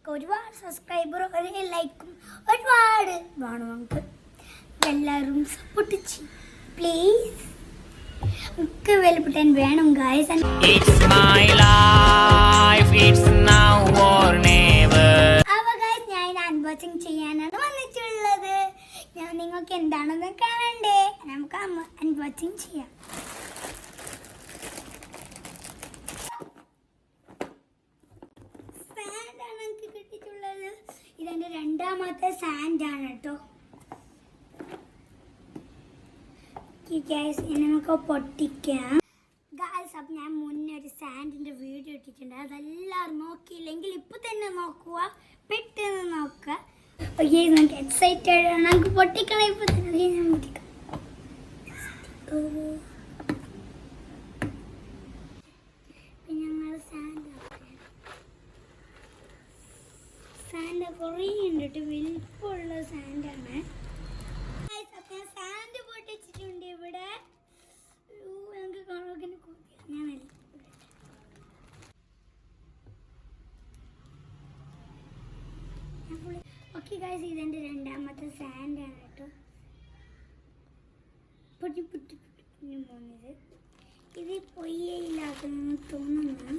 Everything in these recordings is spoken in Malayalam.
ഒരുപാട് സബ്സ്ക്രൈബർ ലൈക്കും ഒരുപാട് വേണം നമുക്ക്. എല്ലാവരും സപ്പോർട്ട് ചെയ്യും പ്ലീസ്. നമുക്ക് വിലപ്പെട്ടാൻ വേണം ഗായ്സ്. അപ്പോൾ ഗായ്സ് ഞാൻ അൺബോക്സിങ് ചെയ്യാനാണ് വന്നിട്ടുള്ളത്. ഞാൻ നിങ്ങൾക്ക് എന്താണെന്ന് കാണണ്ടേ, നമുക്ക് അൺബോക്സിങ് ചെയ്യാം. സാൻഡാണ് എനിക്ക് കിട്ടിയിട്ടുള്ളത്. ഇതെൻ്റെ രണ്ടാമത്തെ സാൻഡാണ് കേട്ടോ. ഗായ്സ് ഇനി നമുക്ക് പൊട്ടിക്കാം. ഗായ്സ് അപ്പം ഞാൻ മുന്നേ ഒരു സാൻഡിൻ്റെ വീഡിയോ ഇട്ടിട്ടുണ്ട്. അതെല്ലാവരും നോക്കിയില്ലെങ്കിൽ ഇപ്പം തന്നെ നോക്കുക, പെട്ടെന്ന് നോക്കുക. ഓക്കെ നമുക്ക് എക്സൈറ്റഡ് ആണ്. നമുക്ക് പൊട്ടിക്കണം ഇപ്പം തന്നെ. ഞാൻ പൊട്ടിക്കാം. പിന്നെ ഞങ്ങൾ സാൻഡ് കുറേ ഉണ്ട് കേട്ടോ. വലിപ്പമുള്ള സാൻഡാണ്. ഞാൻ സാൻഡ് പൊട്ടിച്ചിട്ടുണ്ട് ഇവിടെ. ഞങ്ങൾക്ക് കാണുമ്പോൾ ഞാൻ ഓക്കെ ഗായ്സ് ഇതെൻ്റെ രണ്ടാമത്തെ സാൻഡാണ് കേട്ടോ. പൊട്ടി പൊട്ടി പൊട്ടി പോകുന്നത് ഇത് പൊയ്യയിലാക്കുന്നെന്ന് തോന്നുന്നു.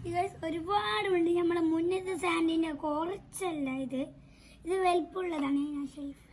ഇത് ഒരുപാടുണ്ട്. നമ്മുടെ മുന്നത്തെ സാൻഡിൻ്റെ കുറച്ചല്ല ഇത് വലിപ്പമുള്ളതാണ്. ഞാൻ ഷെൽഫ്